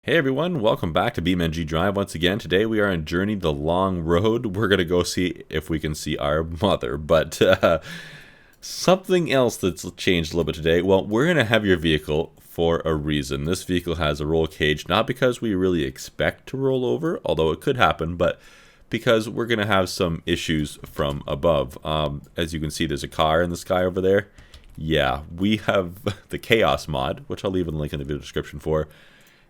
Hey everyone, welcome back to BeamNG.drive once again. Today we are on Journey the Long Road. We're going to go see if we can see our mother, but something else that's changed a little bit today. Well, we're going to have your vehicle for a reason. This vehicle has a roll cage, not because we really expect to roll over, although it could happen, but because we're going to have some issues from above. As you can see, there's a car in the sky over there. Yeah, we have the Chaos mod, which I'll leave a link in the video description for.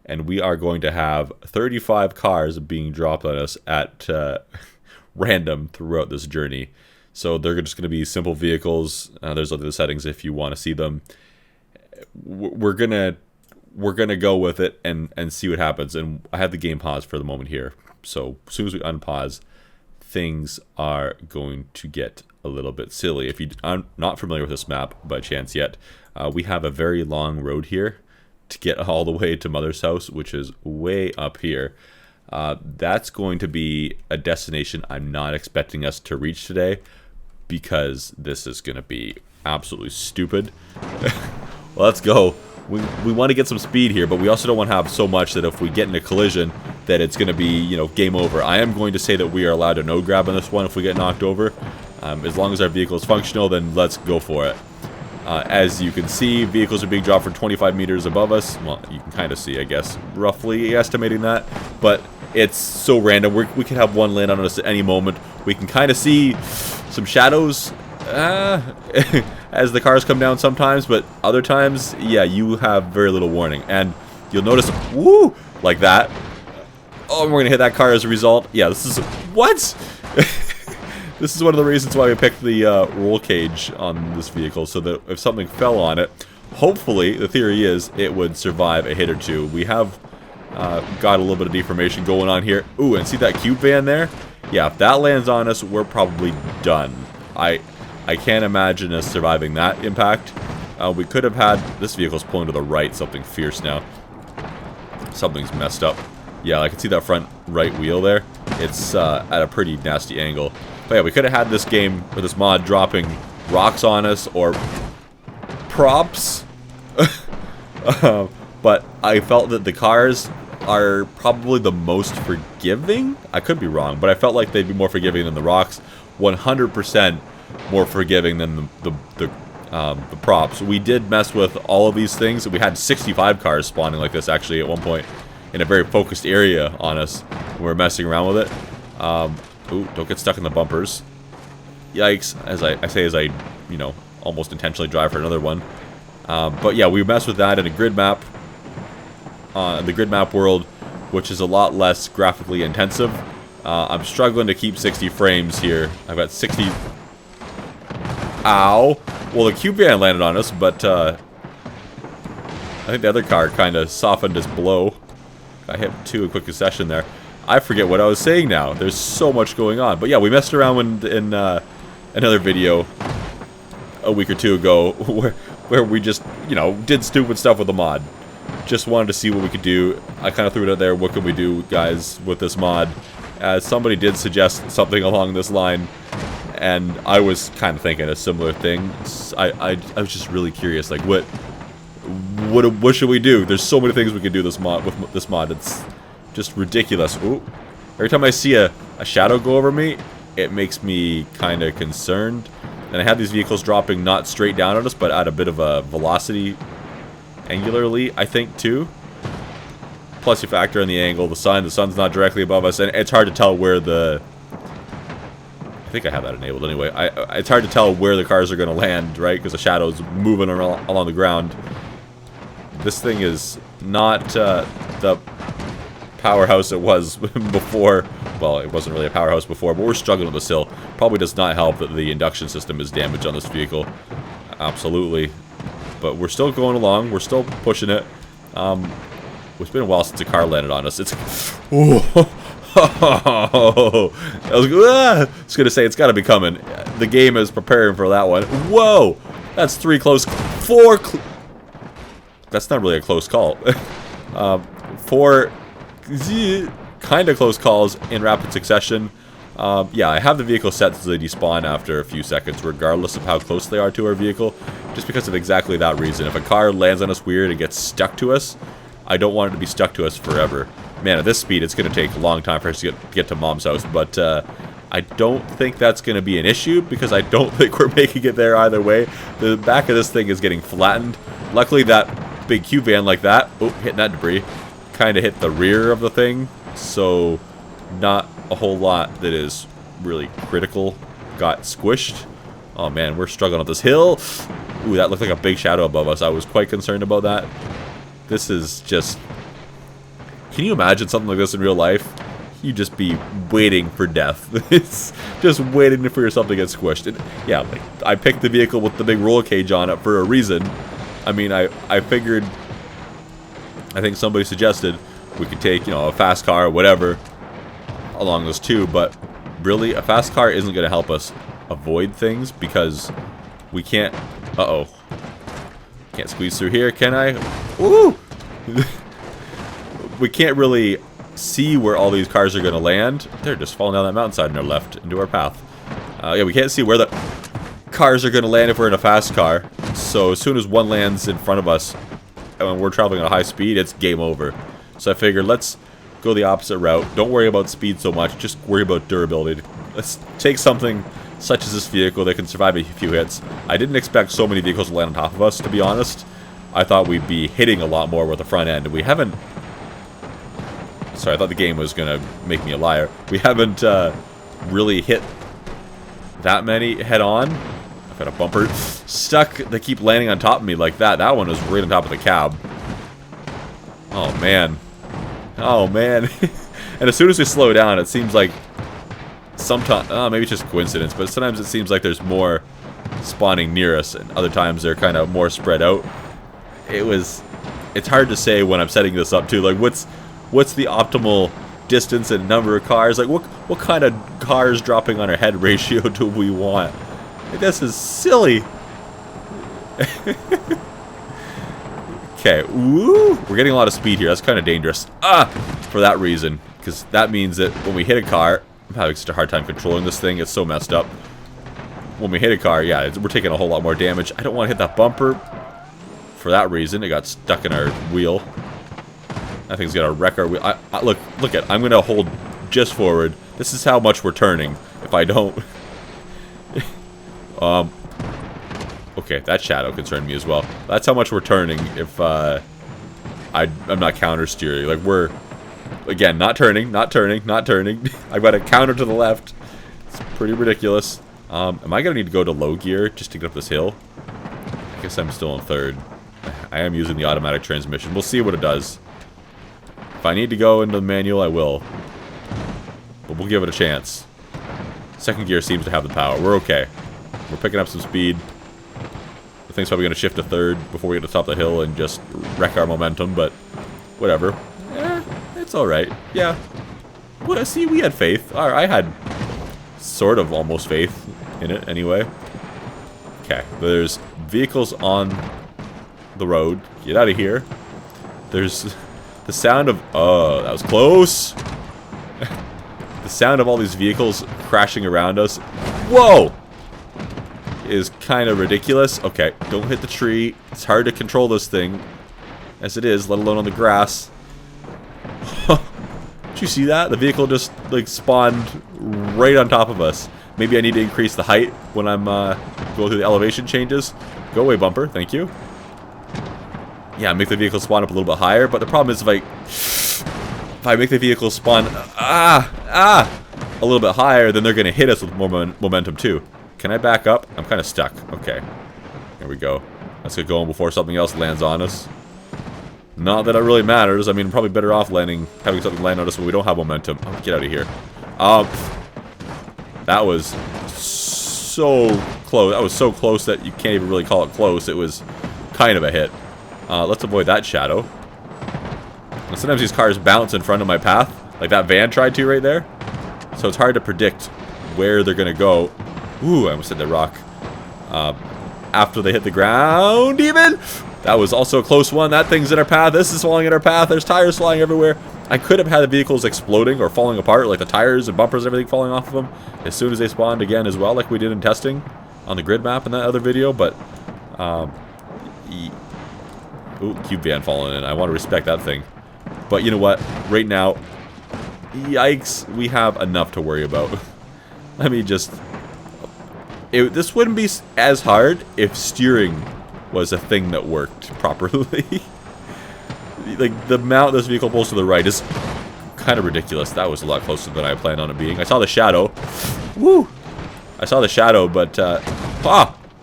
And we are going to have 35 cars being dropped on us at random throughout this journey. So they're just going to be simple vehicles. There's other settings if you want to see them. We're gonna go with it and see what happens. And I have the game paused for the moment here. So as soon as we unpause, things are going to get a little bit silly. If you are not familiar with this map by chance yet, we have a very long road here to get all the way to Mother's house, which is way up here. That's going to be a destination I'm not expecting us to reach today, because this is going to be absolutely stupid. Let's go. We want to get some speed here, but we also don't want to have so much that if we get in a collision that it's going to be, you know, game over. I am going to say that we are allowed to no grab on this one if we get knocked over. As long as our vehicle is functional, then let's go for it. As you can see, vehicles are being dropped from 25 meters above us. Well, you can kind of see, I guess, roughly estimating that. But it's so random. We could have one land on us at any moment. We can kind of see some shadows as the cars come down sometimes. But other times, yeah, you have very little warning. And you'll notice, woo, like that. Oh, and we're going to hit that car as a result. Yeah, this is... What? This is one of the reasons why we picked the roll cage on this vehicle, so that if something fell on it, hopefully, the theory is, it would survive a hit or two. We have got a little bit of deformation going on here. Ooh, and see that cube van there? Yeah, if that lands on us, we're probably done. I can't imagine us surviving that impact. We could have had... This vehicle's pulling to the right, something fierce now. Something's messed up. Yeah, I can see that front right wheel there. It's at a pretty nasty angle. But yeah, we could have had this game, or this mod, dropping rocks on us, or props. But I felt that the cars are probably the most forgiving. I could be wrong, but I felt like they'd be more forgiving than the rocks. 100% more forgiving than the props. We did mess with all of these things. We had 65 cars spawning like this, actually, at one point, in a very focused area on us. We were messing around with it. Ooh, don't get stuck in the bumpers. Yikes, as I you know, almost intentionally drive for another one. But yeah, we messed with that in a grid map. The grid map world, which is a lot less graphically intensive. I'm struggling to keep 60 frames here. I've got 60... Ow! Well, the cube van landed on us, but I think the other car kind of softened his blow. I hit two in quick succession there. I forget what I was saying now. There's so much going on. But yeah, we messed around in another video a week or two ago where we just, you know, did stupid stuff with the mod. Just wanted to see what we could do. I kind of threw it out there. What can we do, guys, with this mod? Somebody did suggest something along this line, and I was kind of thinking a similar thing. I was just really curious, like, what should we do? There's so many things we could do with this mod. It's just ridiculous. Ooh. Every time I see a shadow go over me, it makes me kind of concerned. And I have these vehicles dropping not straight down at us, but at a bit of a velocity angularly, I think, too. Plus you factor in the angle, the sun's not directly above us, and it's hard to tell where the... I think I have that enabled anyway. It's hard to tell where the cars are going to land, right? Because the shadow's moving along the ground. This thing is not the powerhouse it was before. Well, it wasn't really a powerhouse before, but we're struggling with this hill. Probably does not help that the induction system is damaged on this vehicle. Absolutely. But we're still going along. We're still pushing it. It's been a while since a car landed on us. It's... Ooh. I was gonna say, it's gotta be coming. The game is preparing for that one. Whoa! That's four... That's not really a close call. Four... kind of close calls in rapid succession. Yeah, I have the vehicle set so they despawn after a few seconds, regardless of how close they are to our vehicle, just because of exactly that reason. If a car lands on us weird and gets stuck to us, I don't want it to be stuck to us forever. Man, at this speed, it's going to take a long time for us to get to Mom's house. But I don't think that's going to be an issue because I don't think we're making it there either way. The back of this thing is getting flattened. Luckily, that big Q van like that, oh, hitting that debris, kind of hit the rear of the thing. So not a whole lot that is really critical got squished. Oh man, we're struggling up this hill. Ooh, that looked like a big shadow above us. I was quite concerned about that. This is just... Can you imagine something like this in real life? You'd just be waiting for death. It's just waiting for yourself to get squished. And yeah, like, I picked the vehicle with the big roll cage on it for a reason. I mean, I figured... I think somebody suggested we could take, you know, a fast car or whatever along those two, but really, a fast car isn't going to help us avoid things because we can't... Uh-oh. Can't squeeze through here, can I? Woo! We can't really see where all these cars are going to land. They're just falling down that mountainside on our left into our path. Yeah, we can't see where the cars are going to land if we're in a fast car. So as soon as one lands in front of us and when we're traveling at a high speed, it's game over. So I figured let's go the opposite route. Don't worry about speed so much, just worry about durability. Let's take something such as this vehicle that can survive a few hits. I didn't expect so many vehicles to land on top of us, to be honest. I thought we'd be hitting a lot more with the front end. We haven't... Sorry, I thought the game was going to make me a liar. We haven't really hit that many head-on. I've got a bumper stuck. They keep landing on top of me like that. That one was right on top of the cab. Oh, man. Oh, man. And as soon as we slow down, it seems like sometimes... maybe it's just coincidence, but sometimes it seems like there's more spawning near us, and other times they're kind of more spread out. It's hard to say when I'm setting this up, too. Like, what's the optimal distance and number of cars? Like, what kind of cars dropping on our head ratio do we want? Like, this is silly. Okay, woo! We're getting a lot of speed here. That's kind of dangerous. For that reason. Because that means that when we hit a car... I'm having such a hard time controlling this thing. It's so messed up. When we hit a car, yeah, we're taking a whole lot more damage. I don't want to hit that bumper. For that reason, it got stuck in our wheel. That thing's gonna wreck our wheel. Look at. I'm gonna hold just forward. This is how much we're turning. If I don't, okay, that shadow concerned me as well. That's how much we're turning. If I'm not counter steering. Like we're again not turning. I've got a counter to the left. It's pretty ridiculous. Am I gonna need to go to low gear just to get up this hill? I guess I'm still in third. I am using the automatic transmission. We'll see what it does. If I need to go into the manual, I will. But we'll give it a chance. Second gear seems to have the power. We're okay. We're picking up some speed. The thing's probably going to shift to third before we get to the top of the hill and just wreck our momentum, but whatever. It's alright. Yeah. Well, see, we had faith. I had sort of almost faith in it anyway. Okay, there's vehicles on the road. Get out of here. There's the sound of... Oh, that was close. The sound of all these vehicles crashing around us. Whoa! Is kind of ridiculous. Okay, don't hit the tree. It's hard to control this thing as it is, let alone on the grass. Did you see that? The vehicle just like spawned right on top of us. Maybe I need to increase the height when I'm going through the elevation changes. Go away, bumper. Thank you. Yeah, make the vehicle spawn up a little bit higher. But the problem is if I make the vehicle spawn a little bit higher, then they're going to hit us with more momentum too. Can I back up? I'm kind of stuck. Okay. Here we go. Let's get going before something else lands on us. Not that it really matters. I mean, I'm probably better off having something land on us when we don't have momentum. Oh, get out of here. That was so close. That was so close that you can't even really call it close. It was kind of a hit. Let's avoid that shadow. And sometimes these cars bounce in front of my path, like that van tried to right there. So it's hard to predict where they're going to go. Ooh, I almost hit the rock. After they hit the ground, even. That was also a close one. That thing's in our path. This is falling in our path. There's tires flying everywhere. I could have had the vehicles exploding or falling apart, like the tires and bumpers and everything falling off of them as soon as they spawned again as well, like we did in testing on the grid map in that other video. But Ooh, cube van falling in. I want to respect that thing. But you know what? Right now, yikes, we have enough to worry about. Let me just... this wouldn't be as hard if steering was a thing that worked properly. Like, the amount this vehicle pulls to the right is kind of ridiculous. That was a lot closer than I planned on it being. I saw the shadow. Woo! I saw the shadow, but, I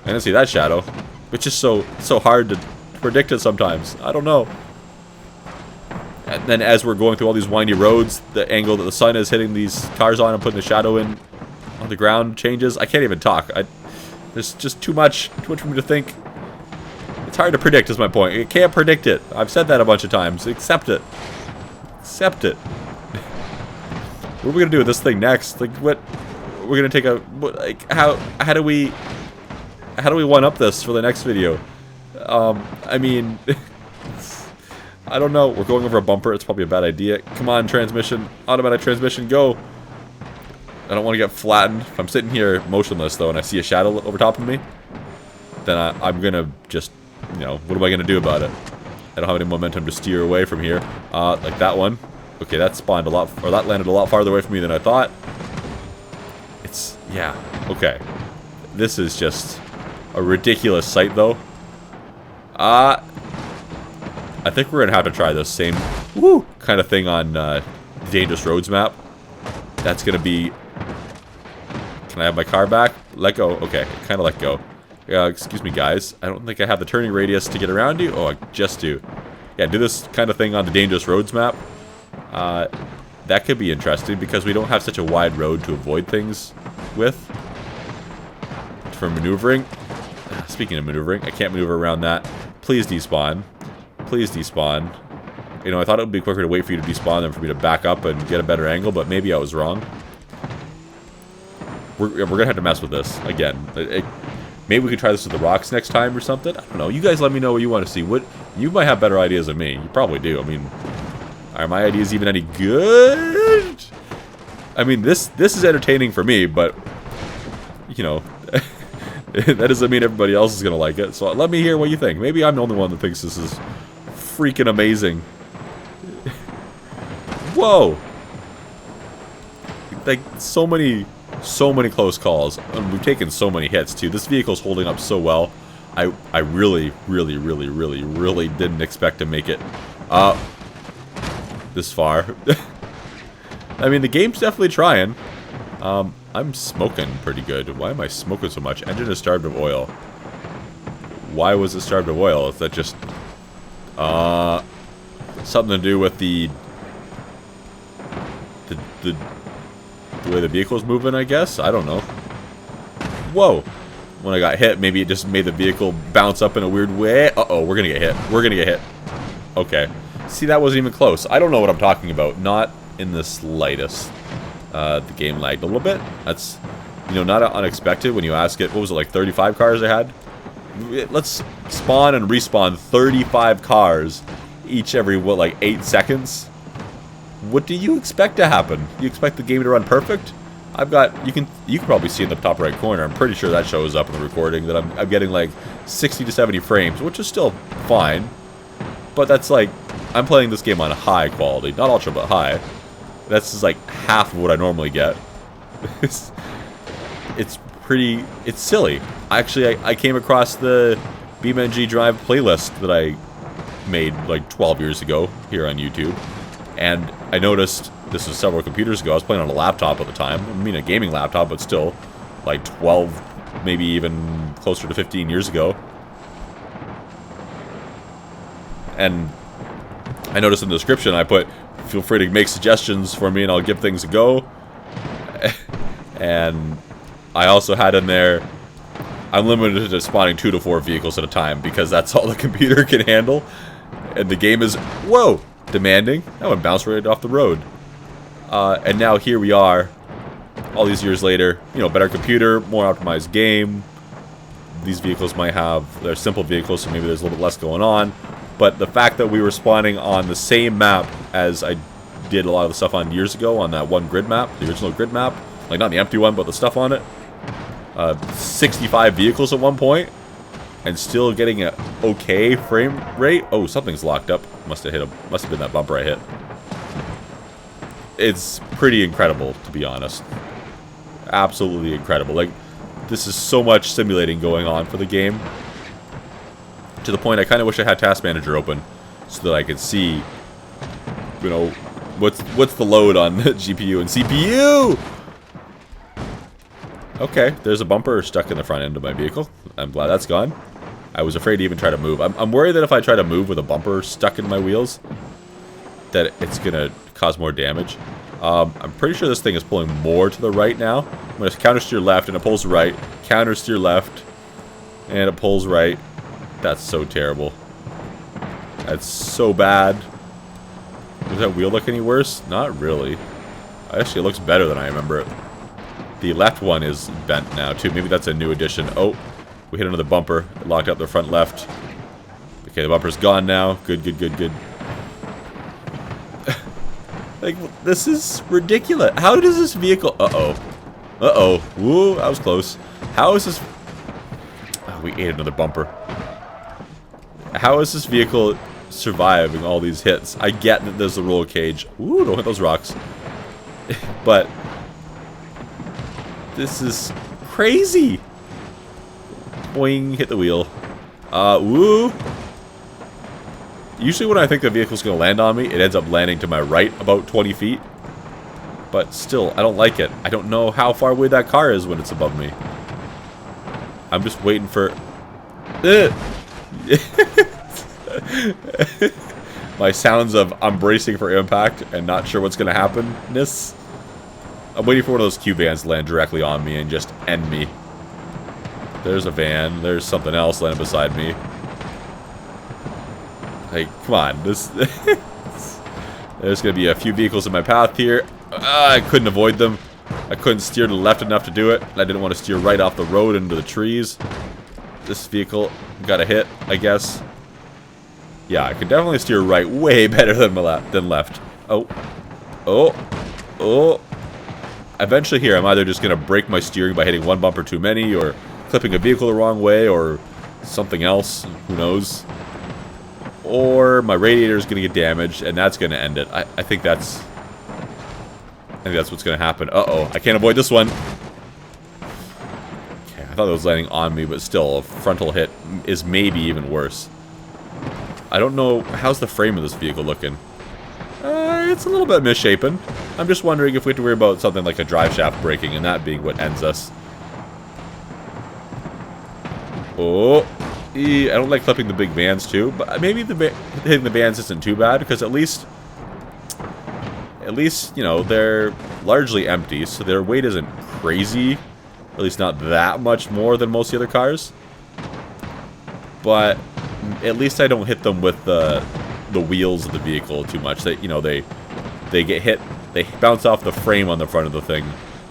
didn't see that shadow. It's just so hard to predict it sometimes. I don't know. And then as we're going through all these windy roads, the angle that the sun is hitting these cars on and putting the shadow in on the ground changes. I can't even talk. There's just too much for me to think. It's hard to predict is my point. You can't predict it. I've said that a bunch of times. Accept it. Accept it. What are we gonna do with this thing next? Like, what? We're gonna take a... Like, how do we one up this for the next video? I mean... I don't know. We're going over a bumper. It's probably a bad idea. Come on, transmission. Automatic transmission, go. I don't want to get flattened. If I'm sitting here motionless, though, and I see a shadow over top of me, then I'm going to just, you know, what am I going to do about it? I don't have any momentum to steer away from here. Like that one. Okay, that spawned a lot, or that landed a lot farther away from me than I thought. It's, yeah, okay. This is just a ridiculous sight, though. I think we're going to have to try this same kind of thing on Dangerous Roads map. That's going to be... Can I have my car back? Let go. Okay, kind of let go. Excuse me, guys. I don't think I have the turning radius to get around you. Oh, I just do. Yeah, do this kind of thing on the Dangerous Roads map. That could be interesting because we don't have such a wide road to avoid things with. For maneuvering. Speaking of maneuvering, I can't maneuver around that. Please despawn. Please despawn. You know, I thought it would be quicker to wait for you to despawn than for me to back up and get a better angle, but maybe I was wrong. We're gonna have to mess with this again. Maybe we could try this with the rocks next time or something. I don't know. You guys let me know what you want to see. What you might have better ideas than me. You probably do. I mean, are my ideas even any good? I mean, this is entertaining for me, but you know, that doesn't mean everybody else is gonna like it. So let me hear what you think. Maybe I'm the only one that thinks this is freaking amazing. Whoa! Like so many close calls, and we've taken so many hits too. This vehicle's holding up so well. I really didn't expect to make it this far. I mean, the game's definitely trying. I'm smoking pretty good. Why am I smoking so much? Engine is starved of oil. Why was it starved of oil? Is that just something to do with the way the vehicle's moving, I guess? I don't know. Whoa! When I got hit, maybe it just made the vehicle bounce up in a weird way. Uh-oh, we're gonna get hit. We're gonna get hit. Okay. See, that wasn't even close. I don't know what I'm talking about. Not in the slightest. The game lagged a little bit. That's, you know, not unexpected when you ask it. What was it, like 35 cars I had? Let's spawn and respawn 35 cars each every, what, like 8 seconds? What do you expect to happen? You expect the game to run perfect? I've got, you can probably see in the top right corner, I'm pretty sure that shows up in the recording, that I'm getting like 60 to 70 frames, which is still fine. But that's like, I'm playing this game on high quality, not ultra, but high. That's just like half of what I normally get. It's silly. Actually, I came across the BeamNG.drive playlist that I made like 12 years ago here on YouTube. And I noticed, this was several computers ago, I was playing on a laptop at the time. I mean a gaming laptop, but still, like 12, maybe even closer to 15 years ago. And I noticed in the description I put, feel free to make suggestions for me and I'll give things a go. And I also had in there, I'm limited to spawning 2 to 4 vehicles at a time because that's all the computer can handle. And the game is, whoa, demanding. That one bounced right off the road. And now here we are, all these years later, you know, better computer, more optimized game. These vehicles might have, they're simple vehicles, so maybe there's a little bit less going on. But the fact that we were spawning on the same map as I did a lot of the stuff on years ago on that one grid map, the original grid map, like not the empty one, but the stuff on it. 65 vehicles at one point. and still getting a okay frame rate. Oh, something's locked up. Must have been that bumper I hit. It's pretty incredible, to be honest. Absolutely incredible. Like, this is so much simulating going on for the game. To the point I kind of wish I had Task Manager open so that I could see, you know, what's the load on GPU and CPU. Okay, there's a bumper stuck in the front end of my vehicle. I'm glad that's gone. I was afraid to even try to move. I'm worried that if I try to move with a bumper stuck in my wheels, that it's gonna cause more damage. I'm pretty sure this thing is pulling more to the right now. I'm gonna counter steer left and it pulls right. Counter steer left and it pulls right. That's so terrible. That's so bad. Does that wheel look any worse? Not really. Actually, it looks better than I remember it. The left one is bent now too. Maybe that's a new addition. Oh, we hit another bumper. It locked up the front left. Okay, the bumper's gone now. Good, good, good, good. Like, this is ridiculous. How does this vehicle... Uh-oh. Uh-oh. Woo, that was close. How is this... Oh, we ate another bumper. How is this vehicle surviving all these hits? I get that there's a roll cage. Ooh, don't hit those rocks. But... this is crazy. Boing, hit the wheel. Woo. Usually when I think the vehicle's going to land on me, it ends up landing to my right about 20 feet. But still, I don't like it. I don't know how far away that car is when it's above me. I'm just waiting for... my sounds of I'm bracing for impact and not sure what's going to happen-ness. I'm waiting for one of those Q vans to land directly on me and just end me. There's a van. There's something else landing beside me. Like, come on. This. There's going to be a few vehicles in my path here. I couldn't avoid them. I couldn't steer to the left enough to do it. I didn't want to steer right off the road into the trees. This vehicle got a hit, I guess. Yeah, I could definitely steer right way better than left. Oh. Oh. Oh. Eventually here, I'm either just going to break my steering by hitting one bumper too many, or clipping a vehicle the wrong way, or something else. Who knows? Or my radiator is going to get damaged, and that's going to end it. I think that's... I think that's what's going to happen. Uh-oh. I can't avoid this one. Okay, I thought it was landing on me, but still, a frontal hit is maybe even worse. I don't know... How's the frame of this vehicle looking? It's a little bit misshapen. I'm just wondering if we have to worry about something like a drive shaft breaking and that being what ends us. Oh, I don't like clipping the big vans too, but maybe hitting the vans isn't too bad because at least you know they're largely empty, so their weight isn't crazy. At least not that much more than most of the other cars. But at least I don't hit them with the wheels of the vehicle too much. That you know they get hit, they bounce off the frame on the front of the thing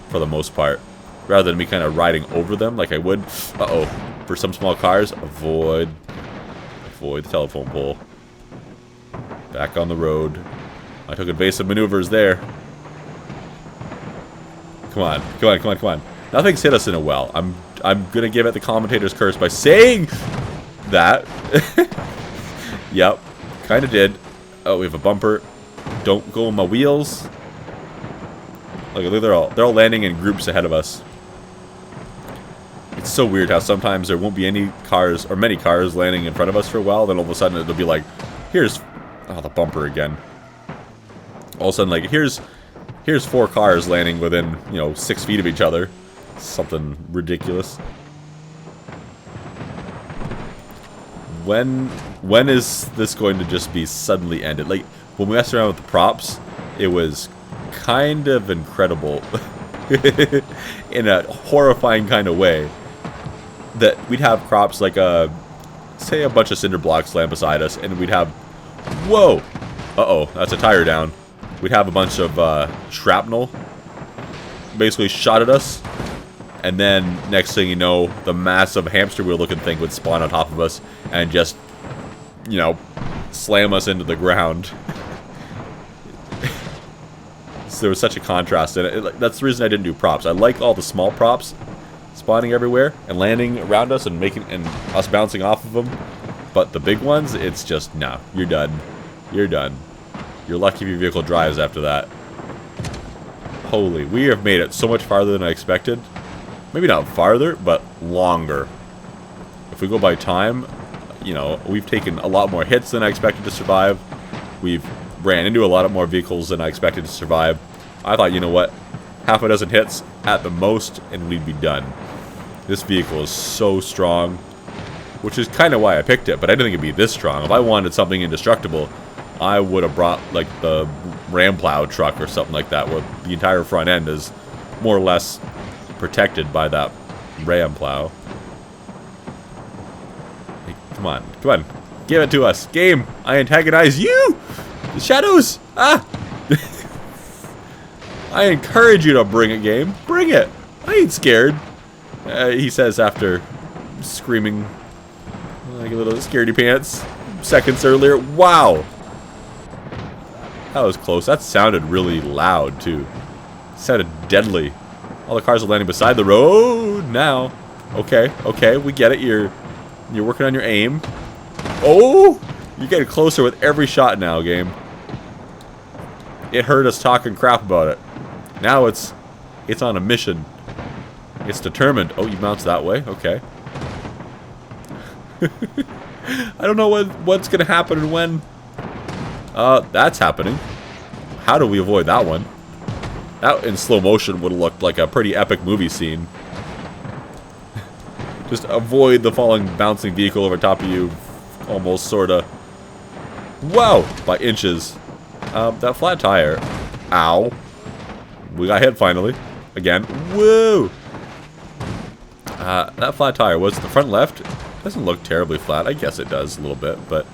for the most part, rather than me kind of riding over them like I would. Uh-oh. For some small cars, avoid the telephone pole. Back on the road. I took evasive maneuvers there. Come on, come on, come on, come on. Nothing's hit us in a well. I'm gonna give it the commentator's curse by saying that. Yep. Kind of did. Oh, we have a bumper. Don't go on my wheels. Look, they're all landing in groups ahead of us. It's so weird how sometimes there won't be any cars, or many cars, landing in front of us for a while, then all of a sudden it'll be like, here's... Oh, the bumper again. All of a sudden, like, here's 4 cars landing within, you know, 6 feet of each other. Something ridiculous. When is this going to just be suddenly ended? Like, when we messed around with the props, it was kind of incredible. In a horrifying kind of way. That we'd have crops like say a bunch of cinder blocks land beside us, and we'd have... Whoa! Uh-oh, that's a tire down. We'd have a bunch of shrapnel basically shot at us, and then next thing you know, the massive hamster wheel looking thing would spawn on top of us and just, you know, slam us into the ground. So there was such a contrast in it. That's the reason I didn't do props. I like all the small props, spawning everywhere and landing around us and us bouncing off of them. But the big ones, it's just, no, you're done. You're done. You're lucky if your vehicle drives after that. Holy, we have made it so much farther than I expected. Maybe not farther, but longer. If we go by time, you know, we've taken a lot more hits than I expected to survive. We've ran into a lot more vehicles than I expected to survive. I thought, you know what, half a dozen hits at the most and we'd be done. This vehicle is so strong, which is kind of why I picked it, but I didn't think it'd be this strong. If I wanted something indestructible, I would have brought like the ram plow truck or something like that, where the entire front end is more or less protected by that ram plow. Hey, come on, give it to us. Game, I antagonize you! The shadows! Ah! I encourage you to bring it, game. Bring it! I ain't scared. He says after screaming like a little scaredy pants seconds earlier. Wow! That was close. That sounded really loud, too. It sounded deadly. All the cars are landing beside the road now. Okay, okay, we get it. You're working on your aim. Oh! You're getting closer with every shot now, game. It hurt us talking crap about it. Now it's on a mission. It's determined. Oh, you bounced that way? Okay. I don't know what's going to happen and when. That's happening. How do we avoid that one? That in slow motion would have looked like a pretty epic movie scene. Just avoid the falling bouncing vehicle over top of you. Almost, sorta. Wow! By inches. That flat tire. Ow. We got hit finally. Again. Woo! That flat tire was the front left. Doesn't look terribly flat. I guess it does a little bit, but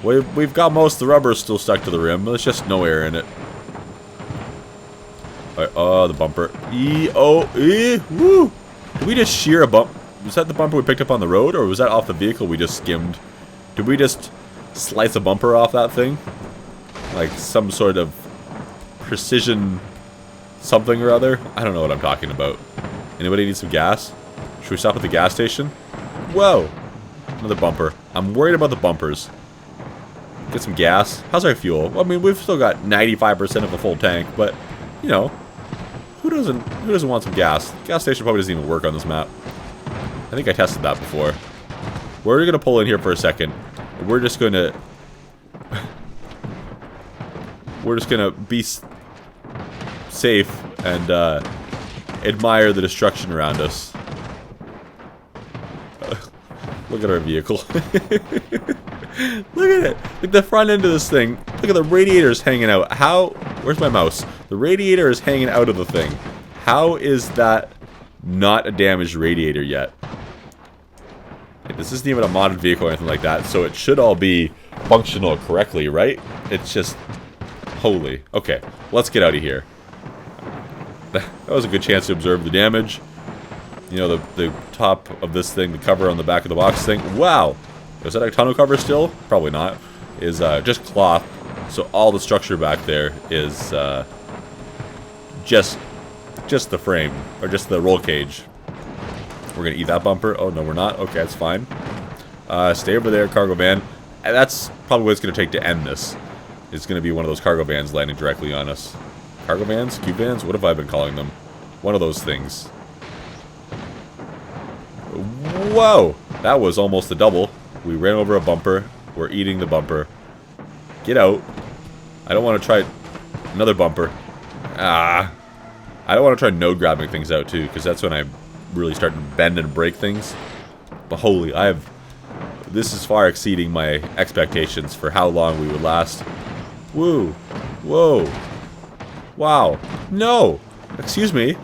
we've got most of the rubber still stuck to the rim. There's just no air in it. Alright, oh, the bumper. Woo! Did we just shear a bump? Was that the bumper we picked up on the road, or was that off the vehicle we just skimmed? Did we just slice a bumper off that thing? Like some sort of precision something or other? I don't know what I'm talking about. Anybody need some gas? Should we stop at the gas station? Whoa! Another bumper. I'm worried about the bumpers. Get some gas. How's our fuel? Well, I mean, we've still got 95% of a full tank, but, you know, who doesn't want some gas? Gas station probably doesn't even work on this map. I think I tested that before. We're gonna pull in here for a second. We're just gonna be safe and admire the destruction around us. Look at our vehicle. Look at it. Look at the front end of this thing. Look at the radiators hanging out. Where's my mouse? The radiator is hanging out of the thing. How is that not a damaged radiator yet? This isn't even a modded vehicle or anything like that, so it should all be functional correctly, right? It's just holy. Okay, let's get out of here. That was a good chance to observe the damage. You know, the top of this thing, the cover on the back of the box thing. Wow! Is that a tonneau cover still? Probably not. Is just cloth. So all the structure back there is just the frame, or just the roll cage. We're gonna eat that bumper. Oh no, we're not. Okay, that's fine. Stay over there, cargo van. And that's probably what it's gonna take to end this. It's gonna be one of those cargo vans landing directly on us. Cargo vans? Cube vans? What have I been calling them? One of those things. Whoa! That was almost a double. We ran over a bumper. We're eating the bumper. Get out. I don't want to try another bumper. Ah. I don't want to try node grabbing things out too, because that's when I really start to bend and break things. But holy, this is far exceeding my expectations for how long we would last. Woo. Whoa. Wow. No. Excuse me.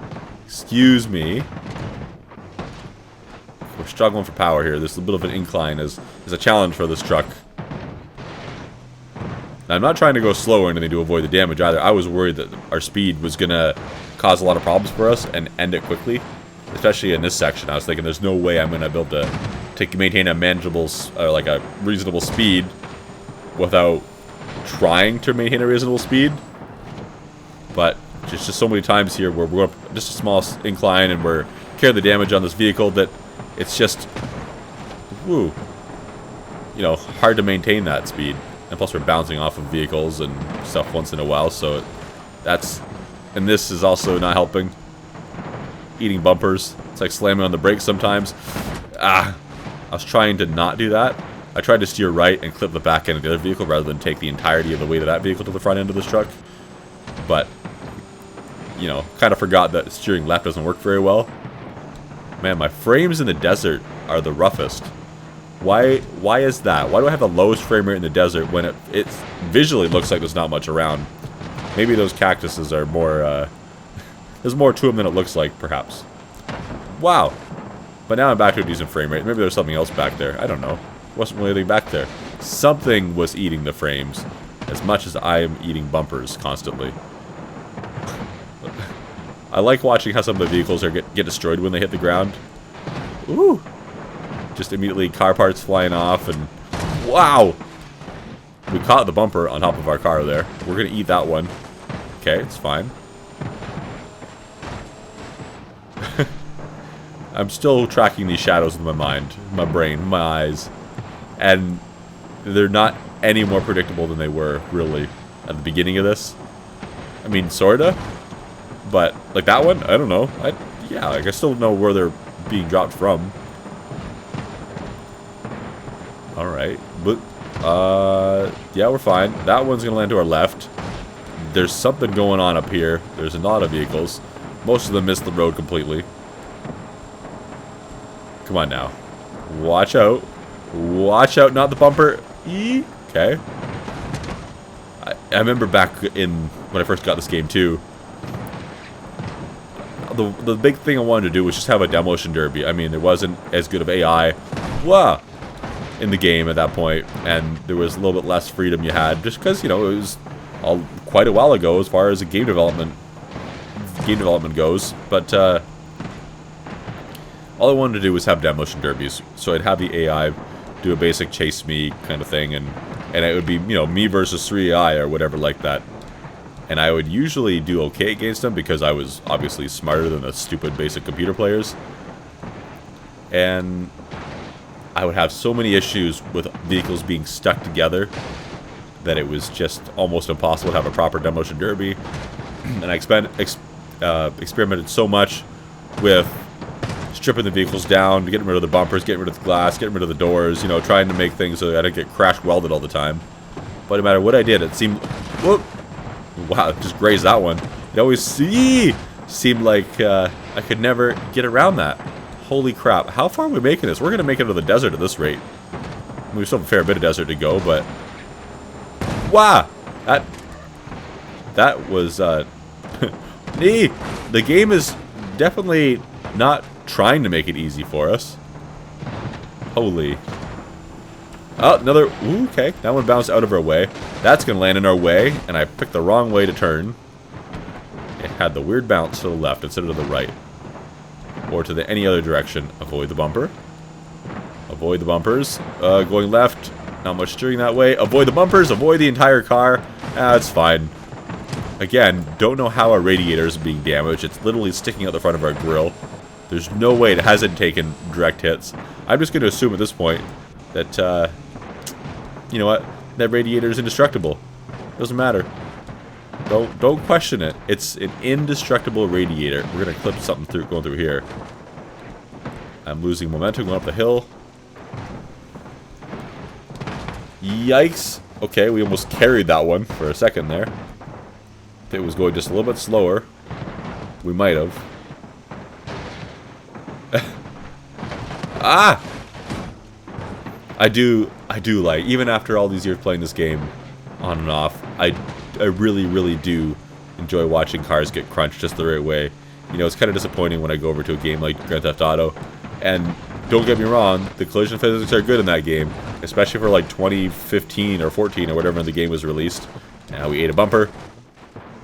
Excuse me. We're struggling for power here. There's a bit of an incline is a challenge for this truck. Now, I'm not trying to go slow or anything to avoid the damage either. I was worried that our speed was going to cause a lot of problems for us and end it quickly. Especially in this section. I was thinking there's no way I'm going to be able to maintain a manageable, like a reasonable speed without trying to maintain a reasonable speed. But just so many times here where we're up just a small incline and we're carrying the damage on this vehicle that it's just, woo, you know, hard to maintain that speed. And plus we're bouncing off of vehicles and stuff once in a while, so that's, and this is also not helping. Eating bumpers. It's like slamming on the brakes sometimes. I was trying to not do that. I tried to steer right and clip the back end of the other vehicle rather than take the entirety of the weight of that vehicle to the front end of this truck. But, you know, kind of forgot that steering left doesn't work very well. Man, my frames in the desert are the roughest. Why is that? Why do I have the lowest frame rate in the desert when it visually looks like there's not much around? Maybe those cactuses are more, there's more to them than it looks like, perhaps. Wow. But now I'm back to a decent frame rate. Maybe there's something else back there. I don't know. Wasn't really anything back there. Something was eating the frames as much as I am eating bumpers constantly. I like watching how some of the vehicles get destroyed when they hit the ground. Ooh. Just immediately car parts flying off and... Wow! We caught the bumper on top of our car there. We're going to eat that one. Okay, it's fine. I'm still tracking these shadows in my mind, my brain, my eyes. And they're not any more predictable than they were, really, at the beginning of this. I mean, sorta. But, like that one, I don't know. Yeah, like I still don't know where they're being dropped from. Alright. But, yeah, we're fine. That one's gonna land to our left. There's something going on up here. There's a lot of vehicles. Most of them missed the road completely. Come on now. Watch out. Watch out, not the bumper. Okay. I remember back in when I first got this game too. The big thing I wanted to do was just have a demolition derby. I mean, there wasn't as good of AI in the game at that point, and there was a little bit less freedom you had, just because, you know, it was quite a while ago as far as the game development goes. But all I wanted to do was have demolition derbies, so I'd have the AI do a basic chase me kind of thing, and it would be, you know, me versus 3 AI or whatever like that. And I would usually do okay against them because I was obviously smarter than the stupid basic computer players. And I would have so many issues with vehicles being stuck together that it was just almost impossible to have a proper demolition derby. And I experimented so much with stripping the vehicles down, getting rid of the bumpers, getting rid of the glass, getting rid of the doors, you know, trying to make things so that I didn't get crash welded all the time. But no matter what I did, it seemed... Whoop! Wow, just grazed that one. It always seemed like I could never get around that. Holy crap. How far are we making this? We're going to make it to the desert at this rate. I mean, we still have a fair bit of desert to go, but... Wow! That was... The game is definitely not trying to make it easy for us. Holy. Oh, another... Ooh, okay. That one bounced out of our way. That's going to land in our way, and I picked the wrong way to turn. It had the weird bounce to the left instead of to the right. Or to any other direction. Avoid the bumper. Avoid the bumpers. Going left. Not much steering that way. Avoid the bumpers. Avoid the entire car. That's fine. Again, don't know how our radiator is being damaged. It's literally sticking out the front of our grill. There's no way it hasn't taken direct hits. I'm just going to assume at this point that, you know what? That radiator is indestructible. Doesn't matter. Don't question it. It's an indestructible radiator. We're going to clip something going through here. I'm losing momentum going up the hill. Yikes. Okay, we almost carried that one for a second there. If it was going just a little bit slower, we might have. Ah! I do like, even after all these years playing this game on and off, I really, really do enjoy watching cars get crunched just the right way. You know, it's kind of disappointing when I go over to a game like Grand Theft Auto, and don't get me wrong, the collision physics are good in that game, especially for like 2015 or 14 or whatever the game was released. Now we ate a bumper,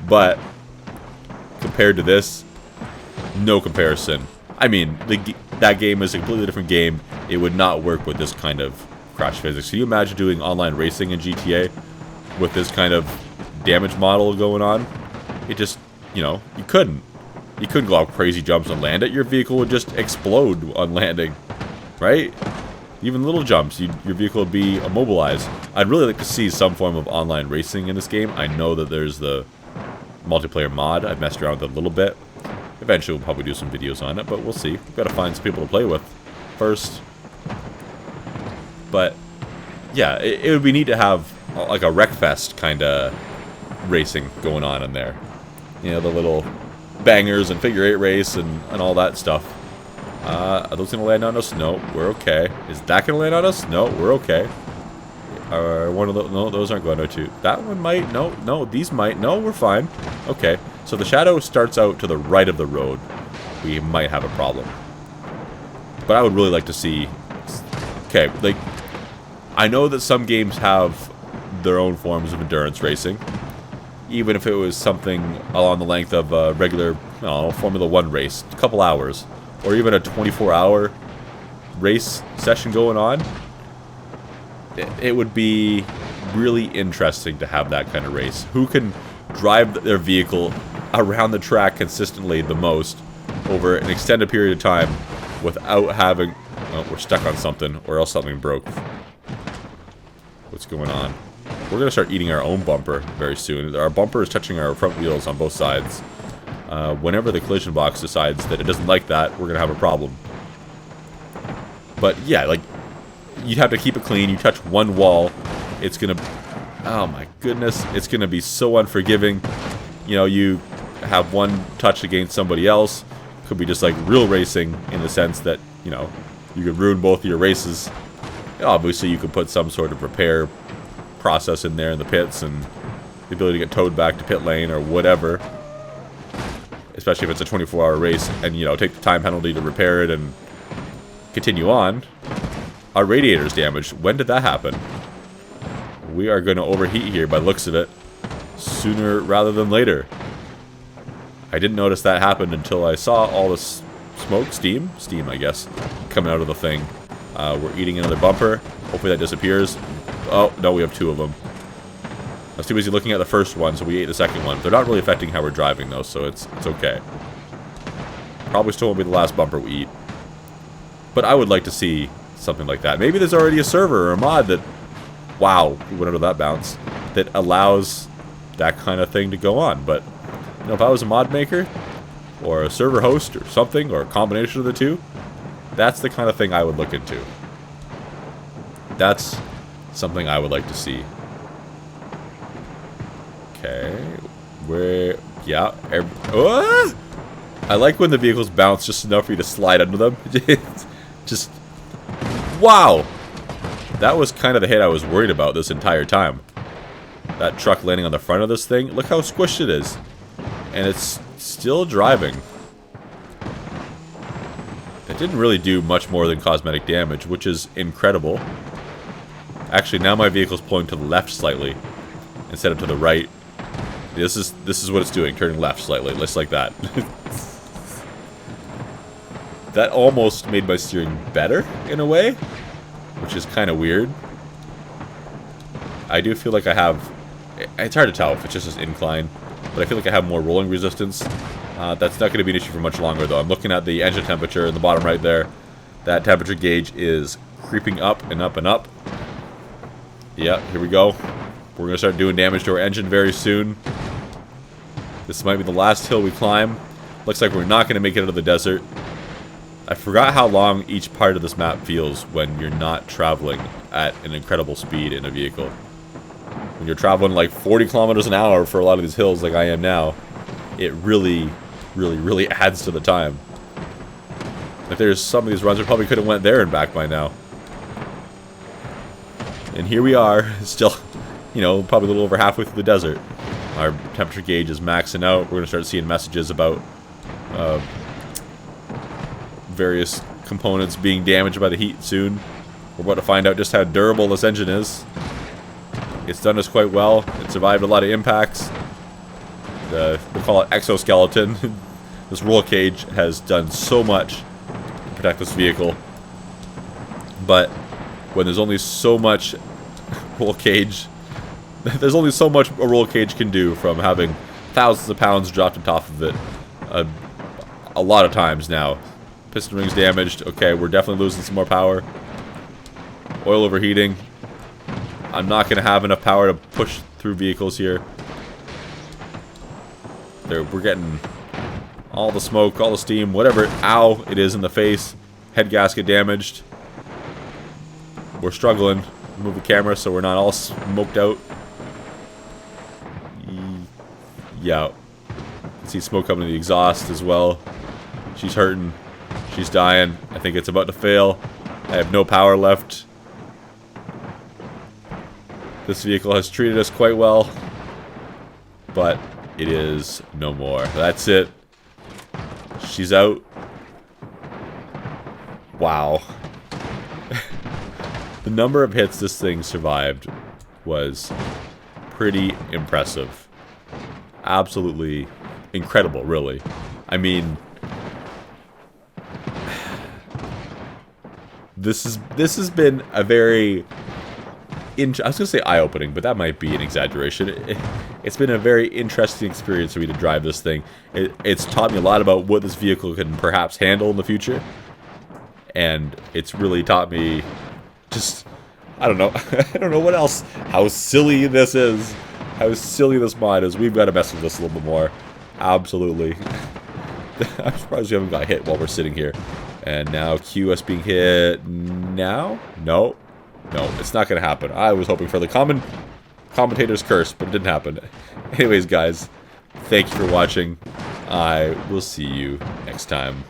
but compared to this, no comparison. I mean, that game is a completely different game. It would not work with this kind of crash physics. Can you imagine doing online racing in GTA with this kind of damage model going on? It just you know, you couldn't. You couldn't go off crazy jumps and land it. Your vehicle would just explode on landing, right? Even little jumps, your vehicle would be immobilized. I'd really like to see some form of online racing in this game. I know that there's the multiplayer mod. I've messed around with it a little bit. Eventually we'll probably do some videos on it, but we'll see. We've got to find some people to play with first. But yeah, it would be neat to have like a Wreckfest kind of racing going on in there. You know, the little bangers and figure 8 race and all that stuff. Are those going to land on us? No, we're okay. Is that going to land on us? No, we're okay. One of those, no, those aren't going to. That one might. No, these might. No, we're fine. Okay, so the shadow starts out to the right of the road. We might have a problem. But I would really like to see... Okay, like, I know that some games have their own forms of endurance racing. Even if it was something along the length of a regular, I don't know, Formula 1 race. A couple hours. Or even a 24-hour race session going on. It would be really interesting to have that kind of race. Who can drive their vehicle around the track consistently the most over an extended period of time without having... Oh, we're stuck on something, or else something broke. What's going on? We're going to start eating our own bumper very soon. Our bumper is touching our front wheels on both sides. Whenever the collision box decides that it doesn't like that, we're going to have a problem. But yeah, like, you'd have to keep it clean. You touch one wall, it's going to... Oh my goodness, it's going to be so unforgiving. You know, you have one touch against somebody else. Could be just like real racing in the sense that, you know, you could ruin both of your races. Obviously, you could put some sort of repair process in there in the pits and the ability to get towed back to pit lane or whatever. Especially if it's a 24-hour race and, you know, take the time penalty to repair it and continue on. Our radiator's damaged. When did that happen? We are going to overheat here by the looks of it. Sooner rather than later. I didn't notice that happened until I saw all this smoke, steam, I guess, coming out of the thing. We're eating another bumper. Hopefully that disappears. Oh, no, we have 2 of them. I was too busy looking at the first one, so we ate the second one. They're not really affecting how we're driving, though, so it's okay. Probably still won't be the last bumper we eat. But I would like to see something like that. Maybe there's already a server or a mod that... Wow, we went under that bounce. That allows that kind of thing to go on. But, you know, if I was a mod maker, or a server host, or something, or a combination of the two, that's the kind of thing I would look into. That's something I would like to see. Okay, where... Yeah, I like when the vehicles bounce just enough for you to slide under them. Just... Wow! That was kind of the hit I was worried about this entire time. That truck landing on the front of this thing. Look how squished it is. And it's still driving. It didn't really do much more than cosmetic damage, which is incredible. Actually, now my vehicle's pulling to the left slightly instead of to the right. This is what it's doing, turning left slightly, just like that. That almost made my steering better, in a way, which is kind of weird. I do feel like I have... It's hard to tell if it's just an incline, but I feel like I have more rolling resistance. That's not going to be an issue for much longer, though. I'm looking at the engine temperature in the bottom right there. That temperature gauge is creeping up and up and up. Yeah, here we go. We're going to start doing damage to our engine very soon. This might be the last hill we climb. Looks like we're not going to make it out of the desert. I forgot how long each part of this map feels when you're not traveling at an incredible speed in a vehicle. When you're traveling like 40 kilometers an hour for a lot of these hills like I am now, it really adds to the time. If there's some of these runs, I probably could have went there and back by now. And here we are, still, you know, probably a little over halfway through the desert. Our temperature gauge is maxing out. We're going to start seeing messages about various components being damaged by the heat soon. We're about to find out just how durable this engine is. It's done us quite well. It survived a lot of impacts. We call it exoskeleton. This roll cage has done so much to protect this vehicle. But when there's only so much roll cage... There's only so much a roll cage can do from having thousands of pounds dropped on top of it a lot of times now. Piston rings damaged. Okay, we're definitely losing some more power. Oil overheating. I'm not going to have enough power to push through vehicles here. We're getting all the smoke, all the steam, whatever ow it is in the face. Head gasket damaged. We're struggling. Move the camera so we're not all smoked out. Yeah. See smoke coming to the exhaust as well. She's hurting. She's dying. I think it's about to fail. I have no power left. This vehicle has treated us quite well, but it is no more. That's it. She's out. Wow. The number of hits this thing survived was pretty impressive. Absolutely incredible, really. I mean, this has been a very I was going to say eye-opening, but that might be an exaggeration. It's been a very interesting experience for me to drive this thing. It's taught me a lot about what this vehicle can perhaps handle in the future. And it's really taught me just, I don't know. I don't know what else. How silly this is. How silly this mod is. We've got to mess with this a little bit more. Absolutely. I'm surprised we haven't got hit while we're sitting here. And now QS being hit now? No. No, it's not going to happen. I was hoping for the commentator's curse, but it didn't happen. Anyways, guys, thank you for watching. I will see you next time.